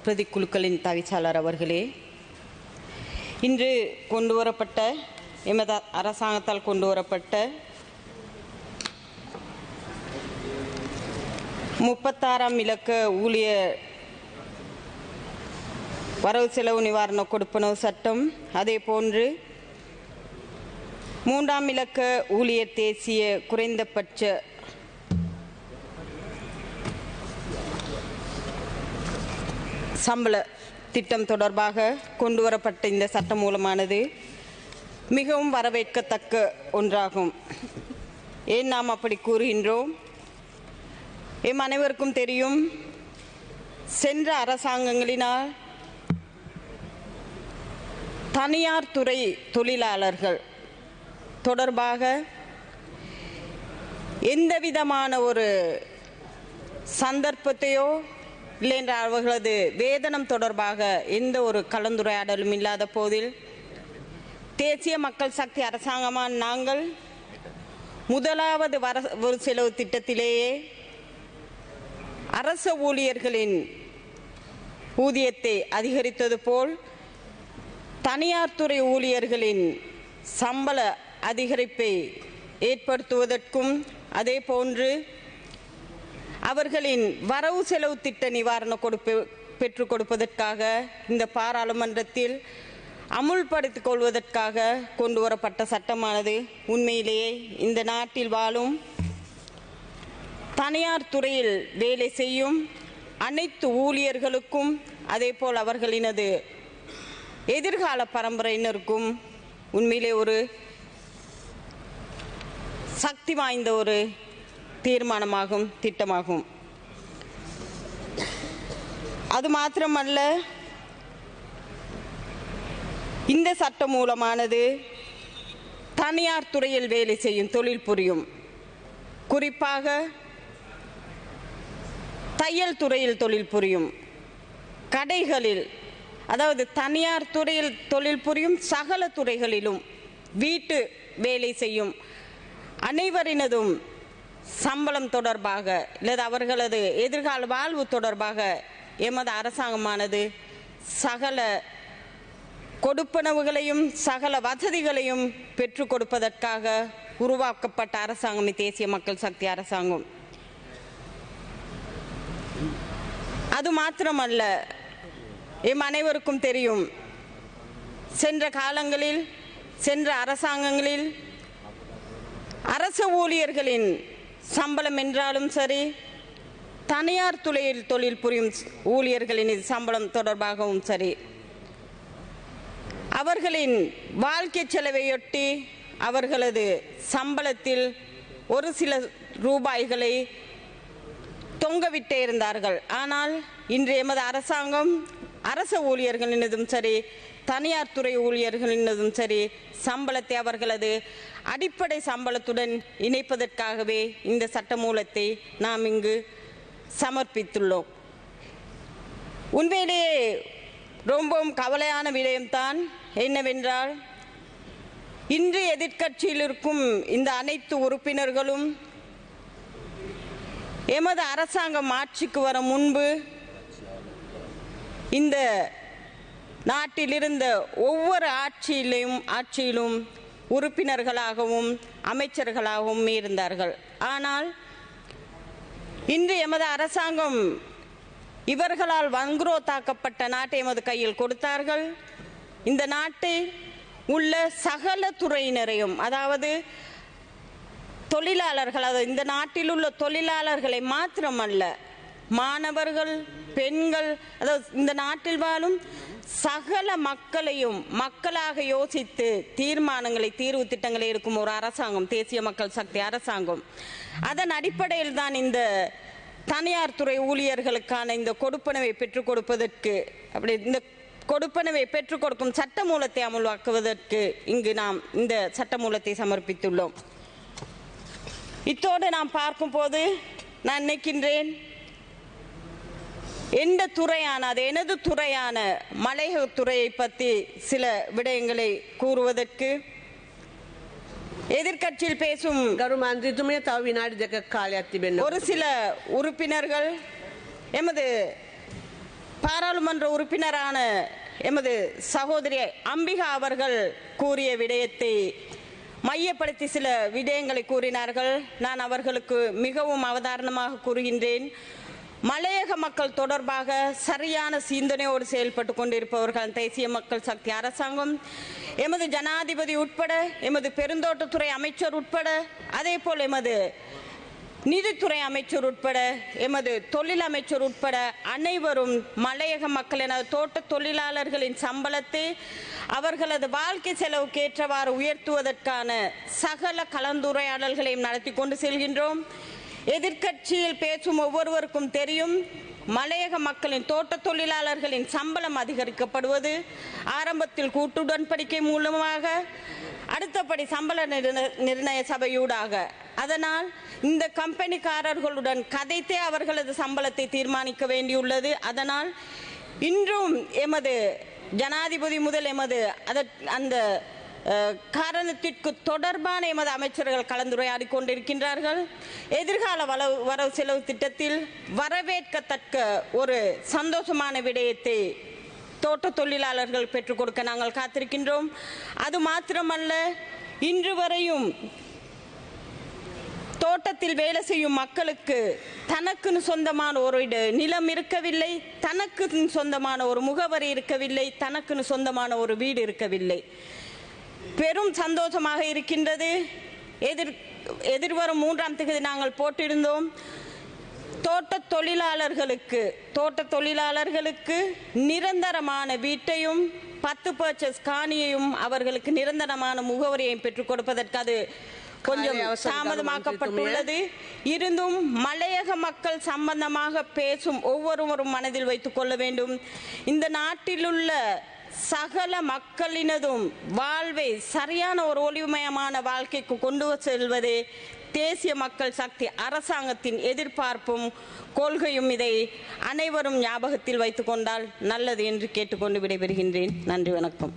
பிரதிக்குழுக்களின் தவிசாளர் அவர்களே, இன்று கொண்டுவரப்பட்ட எமது அரசாங்கத்தால் கொண்டுவரப்பட்ட 36ஆம் இலக்க ஊழியர் வரவு செலவு நிவாரண கொடுப்பனவு சட்டம், அதே போன்று 3ஆம் இலக்க ஊழியர் தேசிய குறைந்தபட்ச சம்பள திட்டம் தொடர்பாக கொண்டுவரப்பட்ட இந்த சட்டமூலமானது மிகவும் வரவேற்கத்தக்க ஒன்றாகும். ஏன் நாம் அப்படி கூறுகின்றோம்? எம் அனைவருக்கும் தெரியும், சென்ற அரசாங்கங்களினால் தனியார் துறை தொழிலாளர்கள் தொடர்பாக எந்தவிதமான ஒரு சந்தர்ப்பத்தையோ இல்லை என்ற அவர்களது வேதனம் தொடர்பாக எந்த ஒரு கலந்துரையாடலும் இல்லாத போதில் தேசிய மக்கள் சக்தி அரசாங்கமான நாங்கள் முதலாவது வரவு செலவு திட்டத்திலேயே அரச ஊழியர்களின் ஊதியத்தை அதிகரித்தது போல் தனியார் துறை ஊழியர்களின் சம்பள அதிகரிப்பை ஏற்படுத்துவதற்கும், அதே போன்று அவர்களின் வரவு செலவு திட்ட நிவாரண பெற்றுக் கொடுப்பதற்காக இந்த பாராளுமன்றத்தில் அமுல்படுத்திக் கொள்வதற்காக கொண்டுவரப்பட்ட சட்டமானது உண்மையிலேயே இந்த நாட்டில் வாழும் தனியார் துறையில் வேலை செய்யும் அனைத்து ஊழியர்களுக்கும், அதே போல் அவர்களினது எதிர்கால பரம்பரையினருக்கும் உண்மையிலே ஒரு சக்தி வாய்ந்த ஒரு தீர்மானமாகும், திட்டமாகும். அது மாத்திரமல்ல, இந்த சட்டம் மூலமானது தனியார் துறையில் வேலை செய்யும் தொழில் புரியும், குறிப்பாக தையல் துறையில் தொழில் புரியும், கடைகளில், அதாவது தனியார் துறையில் தொழில் புரியும் சகல துறைகளிலும் வீட்டு வேலை செய்யும் அனைவரினதும் சம்பளம் தொடர்பாக அல்லது அவர்களது எதிர்கால வாழ்வு தொடர்பாக எமது அரசாங்கமானது சகல கொடுப்பனவுகளையும் சகல வசதிகளையும் பெற்றுக் கொடுப்பதற்காக உருவாக்கப்பட்ட அரசாங்கம் தேசிய மக்கள் சக்தி அரசாங்கம். அது மாத்திரமல்ல, எம் அனைவருக்கும் தெரியும், சென்ற காலங்களில் சென்ற அரசாங்கங்களில் அரச ஊழியர்களின் சம்பளம் என்றாலும் சரி, தனியார் துறையில் தொழில் புரியும் ஊழியர்களின் சம்பளம் தொடர்பாகவும் சரி, அவர்களின் வாழ்க்கை செலவையொட்டி அவர்களது சம்பளத்தில் ஒரு சில ரூபாய்களை தொங்கவிட்டே இருந்தார்கள். ஆனால் இன்று எமது அரசாங்கம் அரச ஊழியர்களினதும் சரி தனியார் துறை ஊழியர்களினதும் சரி சம்பளத்தை அவர்களது அடிப்படை சம்பளத்துடன் இணைப்பதற்காகவே இந்த சட்டமூலத்தை நாம் இங்கு சமர்ப்பித்துள்ளோம். உண்மையிலேயே ரொம்பவும் கவலையான விடயம்தான் என்னவென்றால், இன்று எதிர்க்கட்சியில் இருக்கும் இந்த அனைத்து உறுப்பினர்களும் எமது அரசாங்கம் ஆட்சிக்கு வர முன்பு இந்த நாட்டில் இருந்த ஒவ்வொரு ஆட்சியிலும் உறுப்பினர்களாகவும் அமைச்சர்களாகவும் இருந்தார்கள். ஆனால் இன்று எமது அரசாங்கம் இவர்களால் வங்குரோத்தாக்கப்பட்ட நாட்டை எமது கையில் கொடுத்தார்கள். இந்த நாட்டை உள்ள சகல துறையினரையும், அதாவது தொழிலாளர்கள், அதாவது இந்த நாட்டில் உள்ள தொழிலாளர்களை மாத்திரமல்ல, மாணவர்கள், பெண்கள், அதாவது இந்த நாட்டில் வாழும் சகல மக்களையும் மக்களாக யோசித்து தீர்மானங்களை தீர்வு திட்டங்களை எடுக்கும் ஒரு அரசாங்கம் தேசிய மக்கள் சக்தி அரசாங்கம். அதன் அடிப்படையில் தான் இந்த தனியார் துறை ஊழியர்களுக்கான இந்த கொடுப்பனவை பெற்றுக் கொடுப்பதற்கு, அப்படி இந்த கொடுப்பனவை பெற்றுக் கொடுக்கும் சட்டமூலத்தை அமல்வாக்குவதற்கு இங்கு நாம் இந்த சட்டமூலத்தை சமர்ப்பித்துள்ளோம். இத்தோடு நாம் பார்க்கும் போது நான் நினைக்கின்றேன், எந்த துறையான, அது எனது துறையான மலையக துறையை பற்றி சில விடயங்களை கூறுவதற்கு எதிர்க்கட்சியில் பேசும் ஒரு சில உறுப்பினர்கள் எமது பாராளுமன்ற உறுப்பினரான எமது சகோதரி அம்பிகா அவர்கள் கூறிய விடயத்தை மையப்படுத்தி சில விடயங்களை கூறினார்கள். நான் அவர்களுக்கு மிகவும் அவதாரணமாக கூறுகின்றேன். மலையக மக்கள் தொடர்பாக சரியான சிந்தனையோடு செயல்பட்டு கொண்டிருப்பவர்கள் தேசிய மக்கள் சக்தி அரசாங்கம், எமது ஜனாதிபதி உட்பட, எமது பெருந்தோட்டத்துறை அமைச்சர் உட்பட, அதே போல் எமது நிதித்துறை அமைச்சர் உட்பட, எமது தொழில் அமைச்சர் உட்பட அனைவரும் மலையக மக்கள் என தோட்ட தொழிலாளர்களின் சம்பளத்தை அவர்களது வாழ்க்கை செலவுக்கு ஏற்றவாறு உயர்த்துவதற்கான சகல கலந்துரையாடல்களையும் நடத்தி கொண்டு செல்கின்றோம். எதிர்க்கட்சியில் பேசும் ஒவ்வொருவருக்கும் தெரியும், மலையக மக்களின் தோட்ட தொழிலாளர்களின் சம்பளம் அதிகரிக்கப்படுவது ஆரம்பத்தில் கூட்டுடன்படிக்கை மூலமாக, அடுத்தபடி சம்பள நிர்ணய சபையூடாக. அதனால் இந்த கம்பெனிக்காரர்களுடன் கதைத்தே அவர்களது சம்பளத்தை தீர்மானிக்க வேண்டியுள்ளது. அதனால் இன்றும் எமது ஜனாதிபதி முதல் எமது அந்த காரணத்திற்கு தொடர்பான எமது அமைச்சர்கள் கலந்துரையாடி கொண்டிருக்கின்றார்கள். எதிர்கால வரவு செலவு திட்டத்தில் வரவேற்கத்தக்க ஒரு சந்தோஷமான விடயத்தை தோட்ட தொழிலாளர்கள் பெற்றுக் கொடுக்க நாங்கள் காத்திருக்கின்றோம். அது மாத்திரமல்ல, இன்று வரையும் தோட்டத்தில் வேலை செய்யும் மக்களுக்கு தனக்குன்னு சொந்தமான ஒரு நிலம் இருக்கவில்லை, தனக்கு சொந்தமான ஒரு முகவரி இருக்கவில்லை, தனக்குன்னு சொந்தமான ஒரு வீடு இருக்கவில்லை. பெரும் சந்தோஷமாக இருக்கின்றது. எதிர்வரும் 3ஆம் தேதி நாங்கள் போட்டிருந்தோம். தோட்ட தொழிலாளர்களுக்கு நிரந்தரமான வீட்டையும் 10% காணியையும் அவர்களுக்கு நிரந்தரமான முகவரியையும் பெற்றுக் கொடுப்பதற்கு அது கொஞ்சம் தாமதமாக்கப்பட்டுள்ளது. இருந்தும் மலையக மக்கள் சம்பந்தமாக பேசும் ஒவ்வொருவரும் மனதில் வைத்துக் கொள்ள வேண்டும், இந்த நாட்டிலுள்ள சகல மக்களினதும் வாழ்வை சரியான ஒரு ஒளிமயமான வாழ்க்கைக்கு கொண்டு செல்வதே தேசிய மக்கள் சக்தி அரசாங்கத்தின் எதிர்பார்ப்பும் கொள்கையும். இதை அனைவரும் ஞாபகத்தில் வைத்துக் கொண்டால் நல்லது என்று கேட்டுக்கொண்டு விடைபெறுகின்றேன். நன்றி, வணக்கம்.